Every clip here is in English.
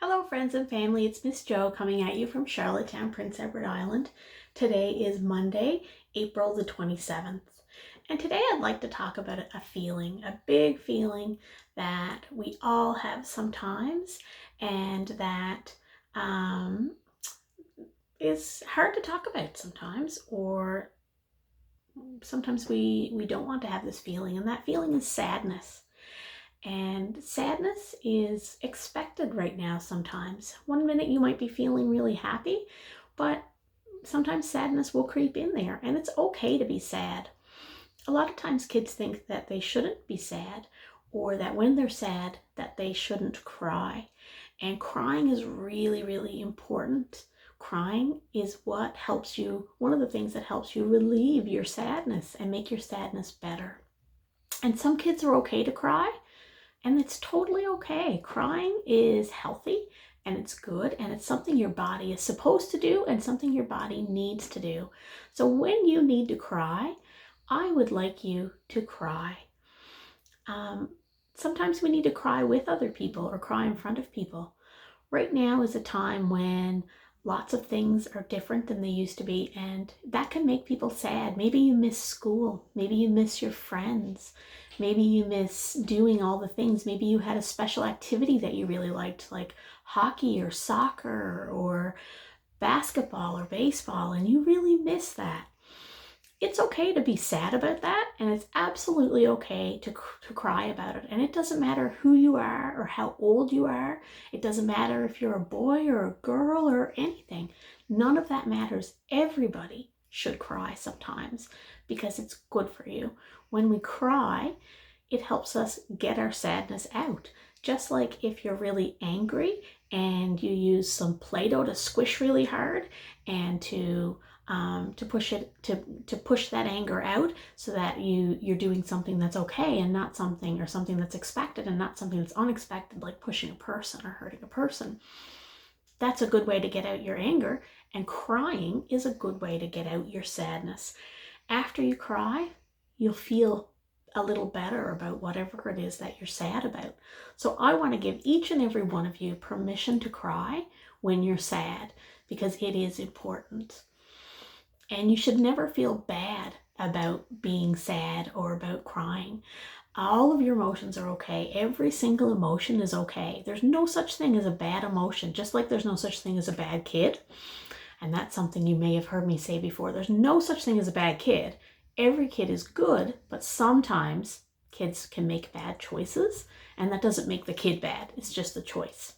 Hello friends and family, it's Miss Jo coming at you from Charlottetown, Prince Edward Island. Today is Monday, April the 27th. And today I'd like to talk about a feeling, a big feeling that we all have sometimes and that is hard to talk about sometimes, or sometimes we don't want to have this feeling, and that feeling is sadness. And sadness is expected right now sometimes. One minute you might be feeling really happy, but sometimes sadness will creep in there, and it's okay to be sad. A lot of times kids think that they shouldn't be sad, or that when they're sad that they shouldn't cry. And crying is really, really important. Crying is what helps you, one of the things that helps you relieve your sadness and make your sadness better. And some kids are okay to cry, and it's totally okay. Crying is healthy and it's good, and it's something your body is supposed to do and something your body needs to do. So when you need to cry, I would like you to cry. Sometimes we need to cry with other people or cry in front of people. Right now is a time when lots of things are different than they used to be, and that can make people sad. Maybe you miss school. Maybe you miss your friends. Maybe you miss doing all the things. Maybe you had a special activity that you really liked, like hockey or soccer or basketball or baseball, and you really miss that. It's okay to be sad about that, and it's absolutely okay to cry about it. And it doesn't matter who you are or how old you are. It doesn't matter if you're a boy or a girl or anything. None of that matters. Everybody should cry sometimes because it's good for you. When we cry, it helps us get our sadness out. Just like if you're really angry and you use some Play-Doh to squish really hard and to push that anger out, so that you're doing something that's okay and not something, or something that's expected and not something that's unexpected, like pushing a person or hurting a person. That's a good way to get out your anger, and crying is a good way to get out your sadness. After you cry, you'll feel a little better about whatever it is that you're sad about. So I want to give each and every one of you permission to cry when you're sad, because it is important. And you should never feel bad about being sad or about crying. All of your emotions are okay. Every single emotion is okay. There's no such thing as a bad emotion, just like there's no such thing as a bad kid. And that's something you may have heard me say before. There's no such thing as a bad kid. Every kid is good, but sometimes kids can make bad choices, and that doesn't make the kid bad. It's just a choice.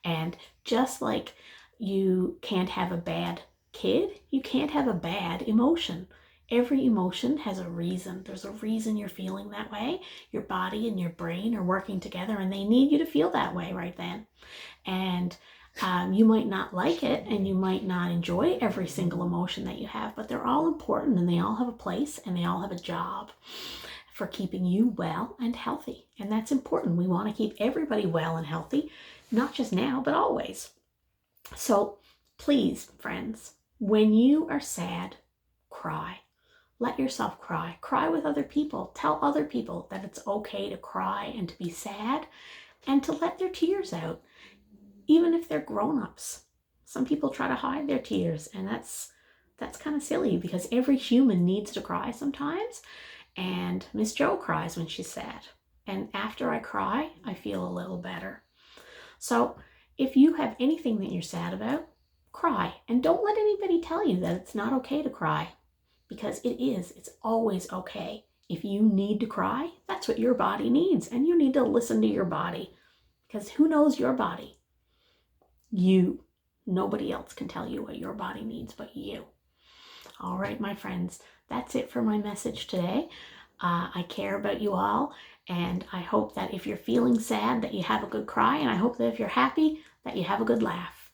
And just like you can't have a bad kid, you can't have a bad emotion. Every emotion has a reason. There's a reason you're feeling that way. Your body and your brain are working together, and they need you to feel that way right then. And you might not like it, and you might not enjoy every single emotion that you have, but they're all important, and they all have a place, and they all have a job for keeping you well and healthy. And that's important. We want to keep everybody well and healthy, not just now, but always. So please, friends, when you are sad, cry. Let yourself cry. Cry with other people. Tell other people that it's okay to cry and to be sad and to let their tears out, even if they're grown-ups. Some people try to hide their tears, and that's kind of silly, because every human needs to cry sometimes. And Miss Jo cries when she's sad. And after I cry, I feel a little better. So if you have anything that you're sad about, cry. And don't let anybody tell you that it's not okay to cry, because it is. It's always okay. If you need to cry, that's what your body needs. And you need to listen to your body, because who knows your body? You. Nobody else can tell you what your body needs but you. All right, my friends, that's it for my message today. I care about you all, and I hope that if you're feeling sad, that you have a good cry, and I hope that if you're happy, that you have a good laugh.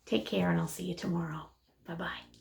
Take care, and I'll see you tomorrow. Bye-bye.